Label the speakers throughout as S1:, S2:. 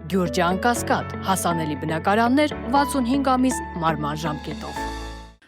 S1: Գյուրջյան Կասկադ, հասանելի բնակարաններ 65 ամիս մարման ժամկետով։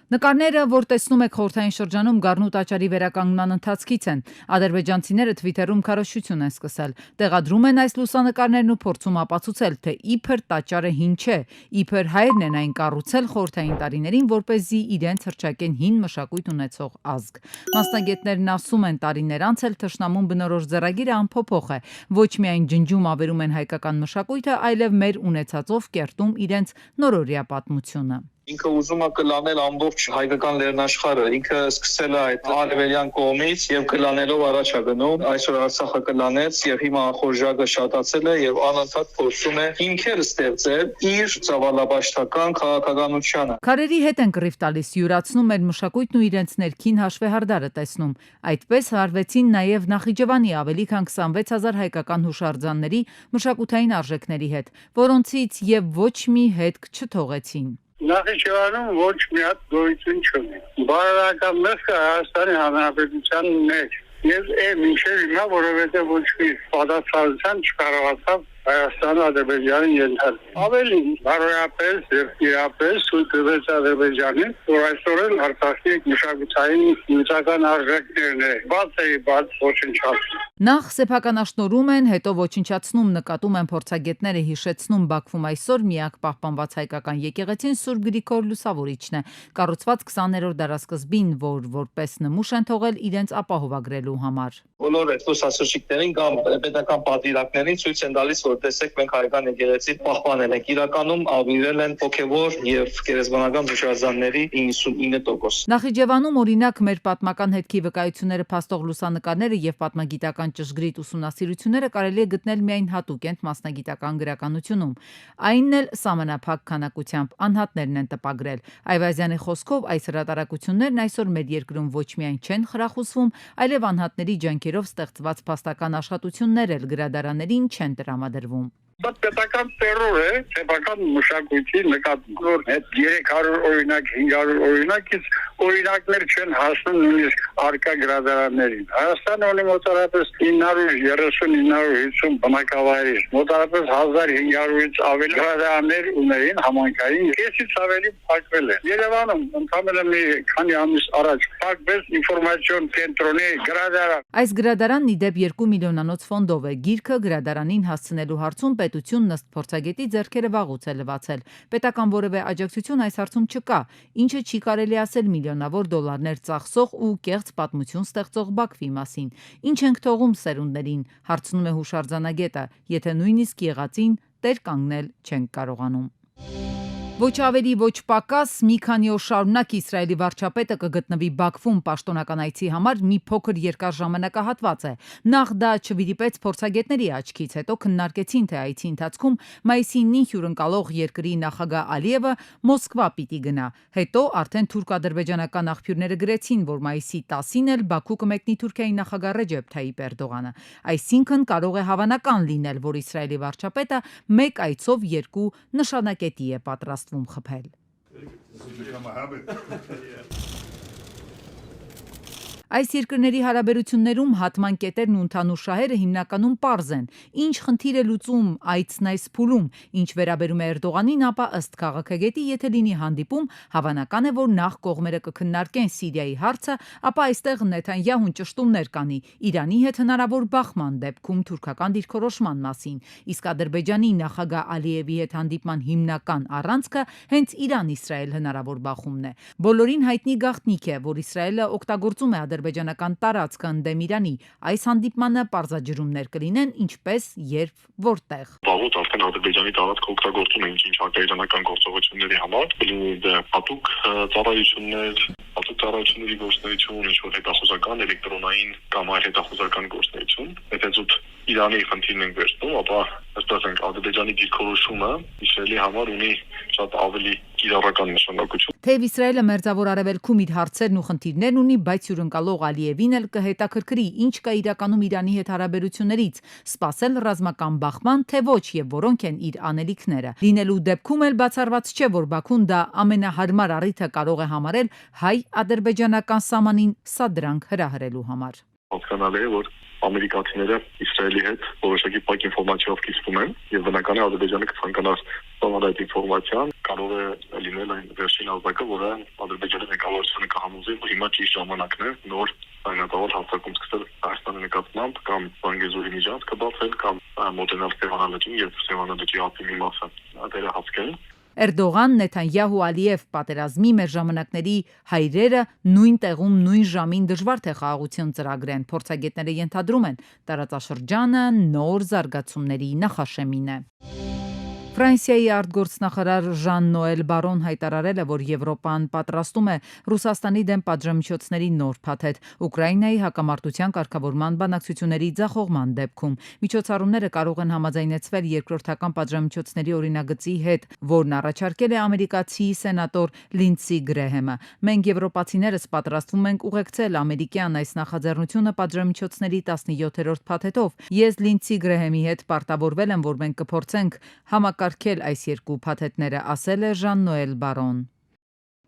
S2: Նկարները, որ տեսնում եք խորհրդային շրջանում Գառնու տաճարի վերականգնման ընթացքից են, ադրբեջանցիները Թվիթերում քարոզություն են սկսել, տեղադրում են այս լուսանկարներն ու փորձում ապացուցել, թե իբր տաճարը հին չէ, իբր հայերն են այն կառուցել խորհրդային տարիներին, որպեսզի իրենց հռչակեն հին մշակույթ ունեցող ազգ։ Մասնագետներն ասում են, տարիներ անց էլ թշնամուն բնորոշ ձեռագիրը անփոփոխ է, ոչ միայն ջնջում ավերում են հայկական մշակույթը, այլև մեր ունեցածով կերտում իրենց նորօրյա պատմությունը։
S3: Ինքը ուզում է կլանել ամբողջ հայկական լեռնաշխարհը, ինքը սկսել է այդ արևելյան կողմից եւ կլանելով առաջ է գնում, այսօր Արցախը կլանեց եւ հիմա խորժակը շատացել է եւ անընդհատ փորձում է հիմքեր ստեղծել իր ցավալաբաշտական քաղաքականությանը։
S2: Քարերի հետ են կռիվ տալիս, յուրացնում մեր մշակույթն ու իրենց ներքին հաշվեհարդարը տեսնում։ Այդպես հարվեցին նաեւ Նախիջևանի ավելի քան 26,000 հայկական հուշարձանների մշակութային արժեքների հետ, որոնցից եւ ոչ մի հետք չթողեցին։
S4: Նախիջևանում ոչ մի հատ գոյություն չունի։ Բարոյական մեղքը Հայաստանի Հանրապետության մեջ եւ մինչեւ հիմա որովհետեւ ոչ մի պատասխանատվության չկարողացավ Հայաստանը Ադրբեջանին ենթարկել։ Ավելին, բարոյապես եւ իրապես ցույց Ադրբեջանին, որ այսօր էլ Արցախի մշակութային հիմնական արժեքներն է, բաց ոչնչացնում։
S2: Նախ սեփականաշնորհում են, հետո ոչնչացնում, նկատում են փորձագետները, հիշեցնում Բաքվում այսօր միակ պահպանված հայկական եկեղեցին Սուրբ Գրիգոր Լուսավորիչն է, կառուցված 20-րդ դարասկզբին, որ որպես նմուշ են թողել իրենց ապահովագրելու համար։
S3: Բոլոր այդ լուսասրճիկներին կամ պետական պատվիրակներին ցույց են տալիս, որ տեսեք մենք հայկական եկեղեցին պահպանել ենք։ Իրականում ավիրել են հոգևոր եւ գերեզմանական հուշարձանների 99%։
S2: Նախիջևանում օրինակ մեր պատմական հետքի վկայությունները փաստող լուսանկարները եւ պատմագիտական ճշգրիտ ուսումնասիրությունները կարելի է գտնել միայն հատուկենտ մասնագիտական գրականությունում։ Այնն էլ սահմանափակ քանակությամբ անհատներն են տպագրել։ Այվազյանի խոսքով այս հրատարակություններն այսօր մեր երկրում ոչ միայն չեն խրախուսվում, այլև անհատների ջանքերով ստեղծված փաստական աշխատություններ էլ գրադարաններին չեն տրամադրվում։
S4: Դա պետական տերոր է, սեփական մշակույթի նկատմամբ այդ 300 օրինակ, 500 օրինակից օրինակներ չեն հասնում նույնիսկ արկա գրադարաններին։ Հայաստանը ունի մոտավորապես 930-950 բնակավայրեր, մոտավորապես 1500-ից ավելի գրադարաններ ունեին համայնքային, քեսից ավելի փակվել են։ Երևանում ընդամենը մի քանի ամիս առաջ փակվեց ինֆորմացիոն կենտրոնի գրադարան։
S2: Այս գրադարանն ի դեպ 2 միլիոնանոց ֆոնդով է, գիրքը գրադարանին հասցնելու հարցում պետությունն ըստ փորձագետի ձեռքերը վաղուց է լվացել։ Պետական որևէ աջակցություն այս հարցում չկա, ինչը չի կարելի ասել միլիոնավոր դոլարներ ծախսող ու կեղծ պատմություն ստեղծող Բաքվի մասին։ Ինչ ենք թողում սերունդներին, հարցնում է հուշարձանագետը, եթե նույնիսկ եղածին տեր կանգնել չենք կարողանում։ Ոչ ավելի, ոչ պակաս, մի քանի օր շարունակ Իսրայելի վարչապետը կգտնվի Բաքվում պաշտոնական այցի համար մի փոքր երկար ժամանակահատված է։ Նախ դա չվիրիպեց փորձագետների աչքից, հետո քննարկեցին, թե այցի ընթացքում մայիսի 9-ին հյուրընկալող երկրի նախագահ Ալիևը Մոսկվա պիտի գնա։ Հետո արդեն թուրք-ադրբեջանական աղբյուրները գրեցին, որ մայիսի 10-ին էլ Բաքու կմեկնի Թուրքիայի նախագահ Ռեջեփ Թայիպ Էրդողանը։ Այսինքն կարող է հավանական լինել, որ Իսրայելի վարչապետը մեկ այցով երկու նշանակետի է պատրաստվում խփել։ Այս երկրների հարաբերություններում հատման կետերն ու ընդհանուր շահերը հիմնականում պարզ են։ Ինչ խնդիր է լուծում այցն այս փուլում, ինչ վերաբերում է Էրդողանին, ապա ըստ քաղաքագետի, եթե լինի հանդիպում, հավանական է, որ նախ կողմերը կքննարկեն Սիրիայի հարցը, ապա այստեղ Նեթանյահուն ճշտումներ կանի Իրանի հետ հնարավոր բախման դեպքում թուրքական դիրքորոշման մասին, իսկ Ադրբեջանի նախագահ Ալիևի հետ հանդիպման հիմնական առանցքը հենց Իրան-Իսրայել հնարավոր բախումն է։ Բոլորին հայտնի գաղտնիք է, որ Իսրայելը օգտագործում է ադրբեջանական տարածքը ընդդեմ Իրանի։ Այս հանդիպմանը պարզաջրումներ կլինեն ինչպես, երբ, որտեղ։
S5: Վաղուց արդեն Ադրբեջանի տարածքը օգտագործում են ինչ հակաիրանական գործողությունների համար, լինի դա հատուկ ծառայություններ, հատուկ ծառայությունների գործունեություն, ինչ-որ հետախուզական, էլեկտրոնային կամ այլ հետախուզական գործունեություն։ Եթե զուտ Իրանի խնդիրն ենք վերցնում, ապա ասենք Ադրբեջանի դիրքորոշումը Իսրայելի համար ունի շատ ավելի կիրառական նշանակություն։
S2: Թեև Իսրայելը մերձավոր արևելքում իր հարցերն ու խնդիրներն ունի, բայց հյուրընկալող Ալիևին էլ կհետաքրքրի, ինչ կա իրականում Իրանի հետ հարաբերություններից, սպասել ռազմական բախման, թե ոչ եւ որոնք են իր անելիքները։ Լինելու դեպքում էլ բացառված չէ, որ Բաքուն դա ամենահարմար առիթը կարող է համարել հայ-ադրբեջանական սահմանին սադրանք հրահրելու համար։
S5: Հասկանալի է, որ ամերիկացիները Իսրայելի հետ որոշակի փակ ինֆորմացիայով կիսվում են եւ բնական է Ադրբեջանը կցանկանար ստանալ այդ ինֆորմացիան, կարող է լինել այն վերջին ազդակը, որը Ադրբեջանի ղեկավարությունը կհամոզի, որ հիմա ճիշտ ժամանակն է նոր այնատավալ հարձակում սկսել Հայաստանի նկատմամբ կամ Զանգեզուրի միջանց կբացել կամ մոտենալ Սևանալճին եւ Սևանալճի ափի մի մասը վերահսկել։
S2: Էրդողան, Նեթանյահու, Ալիև պատերազմի մեր ժամանակների հայրերը նույն տեղում նույն ժամին դժվար թե խաղաղություն ծրագրեն։ Փորձագետները ենթադրում են, տարածաշրջանը նոր զարգացումների նախաշեմին է։ Ֆրանսիայի արտգործնախարար Ժան-Նոել Բարոն հայտարարել է, որ Եվրոպան պատրաստում է Ռուսաստանի դեմ պատժամիջոցների նոր փաթեթ Ուկրաինայի հակամարտության կարգավորման բանակցությունների ձախողման դեպքում։ Միջոցառումները կարող են համաձայնեցվել երկրորդական պատժամիջոցների օրինագծի հետ, որն առաջարկել է ամերիկացի սենատոր Լինդսի Գրեհեմը։ Մենք եվրոպացիներս պատրաստվում ենք ուղեկցել ամերիկյան այս նախաձեռնությունը պատժամիջոցների 17-րդ փաթեթով։ Ես Լինդսի Գրեհեմի հետ պարտավորվել եմ, որ մենք կփորձենք համակարգել այս երկու փաթեթները, ասել է Ժան-Նոել Բարոն։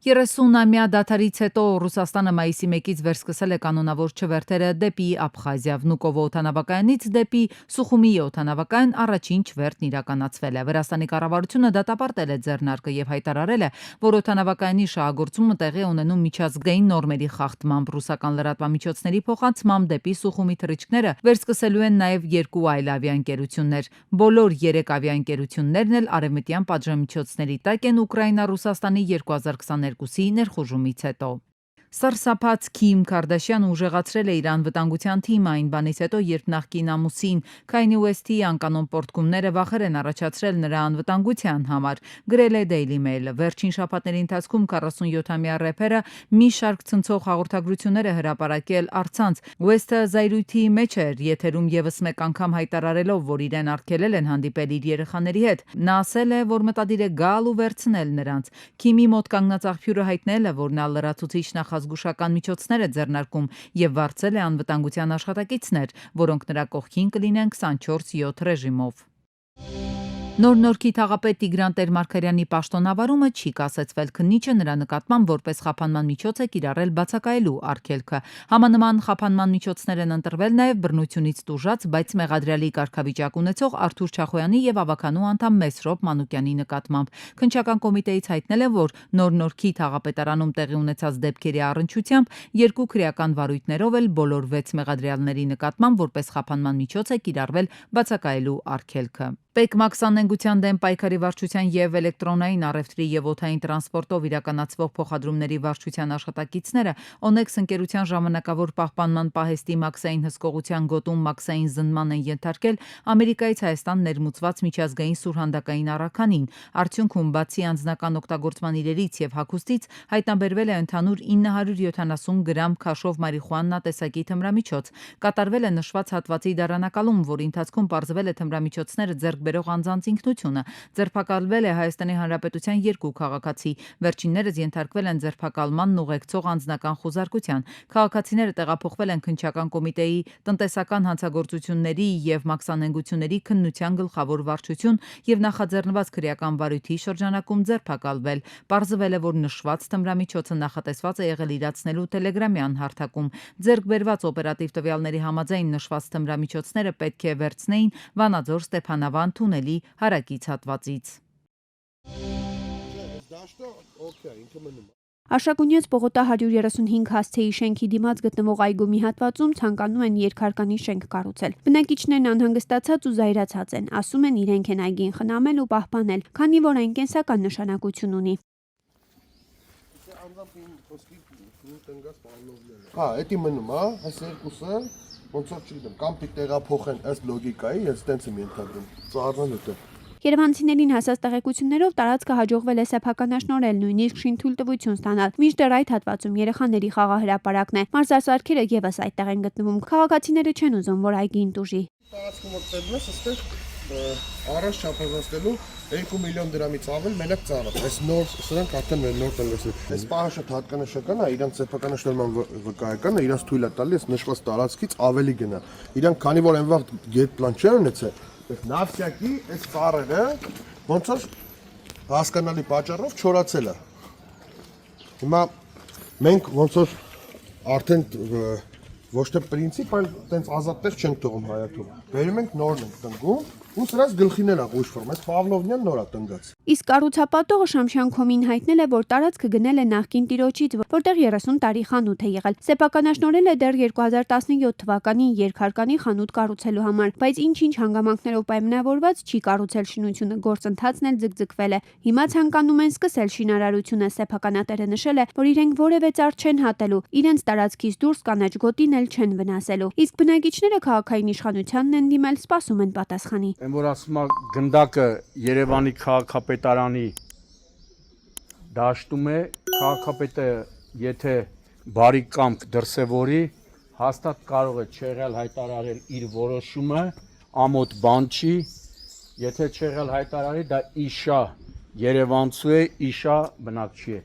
S2: 30-ամյա դադարից հետո Ռուսաստանը մայիսի 1-ից վերսկսել է կանոնավոր չվերթերը դեպի Աբխազիա։ Վնուկովո օդանավակայանից դեպի Սուխումի օդանավակայան առաջին չվերթն իրականացվել է։ Վրաստանի կառավարությունը դատապարտել է ձեռնարկը եւ հայտարարել է, որ օդանավակայանի շահագործումը տեղի ունենում միջազգային նորմերի խախտմամբ։ Ռուսական լրատվամիջոցների փոխանցմամբ դեպի Սուխումի թռիչքները վերսկսելու են նաեւ երկու այլ ավիաընկերություններ։ Բոլոր 3 ավիաընկերություններն էլ արևմտյան պատժամիջոցների տակ են Ուկրաինա-Ռուսաստանի 2022-ի ներխուժումից հետո։ Սարսափած Քիմ Քարդաշյանը ուժեղացրել է իր անվտանգության թիմը այն բանից հետո, երբ նախկին ամուսին Քայնի Ուեսթի անկանոն պորտկումները վախեր են առաջացրել նրա անվտանգության համար, գրել է Daily Mail-ը։ Վերջին շաբաթների ընթացքում 47-ամյա рэփերը մի շարք ցնցող հաղորդագրություններ է հրապարակել առցանց։ Ուեսթը զայրույթի մեջ էր, եթերում եւս մեկ անգամ հայտարարելով, որ իրեն արգելել են հանդիպել իր երեխաների հետ։ Նա ասել է, որ մտադիր է գալ ու վերցնել նրանց։ Քիմի մոտ կանգնած աղբյուրը հայտնել է, որ նա լրացուցիչ զգուշական միջոցներ է ձեռնարկում եւ վարձել է անվտանգության աշխատակիցներ, որոնք նրա կողքին կլինեն 24/7 ռեժիմով։ Նոր-Նորքի թաղապետ Տիգրան Տեր-Մարգարյանի պաշտոնավարումը չի կասեցվել, քննիչը նրա նկատմամբ որպես խափանման միջոց է կիրառել բացակայելու արգելքը։ Համանման խափանման միջոցներ են ընտրվել նաև բռնությունից տուժած, բայց մեղադրյալի կարգավիճակ ունեցող Արթուր Չախոյանի եւ ավականու անդամ Մեսրոպ Մանուկյանի նկատմամբ։ Քննչական կոմիտեից հայտնել է, որ Նոր-Նորքի թաղապետարանում տեղի ունեցած դեպքերի առնչությամբ երկու քրեական վարույթներով էլ բոլոր 6 մեղադրյալների նկատմամբ որպես խափանման միջոց է կիրառվել բացակայելու արգելքը։ Պեկ մաքսանենգության դեմ պայքարի վարչության եւ էլեկտրոնային առևտրի եւ օդային տրանսպորտով իրականացվող փոխադրումների վարչության աշխատակիցները Օնեքս ընկերության ժամանակավոր պահպանման պահեստի մաքսային հսկողության գոտում մաքսային զննման են ենթարկել Ամերիկայից Հայաստան ներմուծված միջազգային սուրհանդակային առաքանին։ Արդյունքում բացի անձնական օգտագործման իրերից եւ հագուստից հայտնաբերվել է ընդհանուր 970 գրամ քաշով մարիխուանա տեսակի թմրամիջոց։ Կատարվել է նշված հատվածի դարանակալում, որի ընթացքում պարզվել է թմրամիջոցները ձեռք բերող անձանց ինքնությունը։ Ձերբակալվել է Հայաստանի Հանրապետության 2 քաղաքացի։ Վերջիններս ենթարկվել են ձերբակալմանն ուղեկցող անձնական խուզարկության։ Քաղաքացիները տեղափոխվել են քննչական կոմիտեի տնտեսական հանցագործությունների եւ մաքսանենգությունների քննության գլխավոր վարչություն եւ նախաձեռնված քրեական վարույթի շրջանակում ձերբակալվել։ Պարզվել է, որ նշված թմրամիջոցը նախատեսված է եղել իրացնելու տելեգրամյան հարթակում։ Ձեռք բերված օպերատիվ տվյալների համաձայն նշված թմրամիջոցները պետք է վերցնեին Վանաձոր Ստեփանավան թունելի հարակից հատվածից։
S6: Աշակունյաց պողոտա 135 հասցեի շենքի դիմաց գտնվող այգու մի հատվածում ցանկանում են երկհարկանի շենք կառուցել։ Բնակիչներն անհանգստացած ու զայրացած են, ասում են իրենք են այգին խնամել ու պահպանել, քանի որ այն կենսական նշանակություն ունի։
S7: Հա, էդի մնում, հա, այս երկուսը ոնց որ չգիտեմ, կամ պիտի տեղափոխեն ըստ լոգիկայի, ես տենց եմ ենթադրում։ Ծառնալուտ է։
S6: Երևանցիներին հասած տեղեկություններով տարածքը հաջողվել է սեփականաշնորհել, նույնիսկ շինթույլտվություն ստանալ։ Մինչդեռ այդ հատվածում երեխաների խաղահրապարակն է։ Մարզասարքերը եւս այդտեղ են գտնվում։ Քաղաքացիները չեն ուզում, որ այգին տուժի։
S7: Տարածքում օգտվում ես, ըստեղ առաջ չափազանցնելու 2 միլիոն դրամից ավել մենակ ծառը։ Այս նոր սրանք արդեն նոր տնտեսի։ Այս պահը շատ հատկանշական է, իրանց սեփականաշնորհման վկայական է, իրանց թույլ է տալի այս նշված տարածքից ավելի գնա։ Իրանք քանի որ այն վաղ գետ պլան չեն ունեցել, այս նավսյակի այս ծառերը ոնց որ հասկանալի պատճառով չորացել է։ Հիմա մենք ոնց որ արդեն Ոչ թե պրինցիպ, այլ տենց ազատներ չենք թողում հայաթում։ Բերում ենք նորն ենք տնկում, ու սրանց գլխին էլ աղույշ ֆորմ, այս Պավլովնյան նորա տնկած։
S6: Իսկ կառուցապատողը Շամշյանքոմին հայտնել է, որ տարածքը գնել է նախկին տիրոջից, որտեղ 30 տարի խանութ է եղել։ Սեփականաշնորհել է դեռ 2017 թվականին երկհարկանի խանութ կառուցելու համար, բայց ինչ-ինչ հանգամանքներով պայմանավորված չի կառուցել շինությունը, գործընթացն էլ ձգձգվել է։ Հիմա ցանկանում են սկսել շինարարությունը, սեփականատերը նշել է, որ իրենք որևէ ծառ չեն հատելու, իրենց տարածքից դուրս կանաչ գոտին էլ չեն վնասելու։ Իսկ բնակիչները քաղաքային իշխանությանն են դիմել, սպասում են պատասխանի։
S8: Այն որ ասում է գնդակը Երևանի քաղաքապետարանի դաշտում է, քաղաքապետը եթե բարի կամք դրսևորի, հաստատ կարող է չեղել հայտարարել իր որոշումը, ամոթ բան չի, եթե չեղել հայտարարի, դա իշա Երևանցու է, իշա բնակչի է։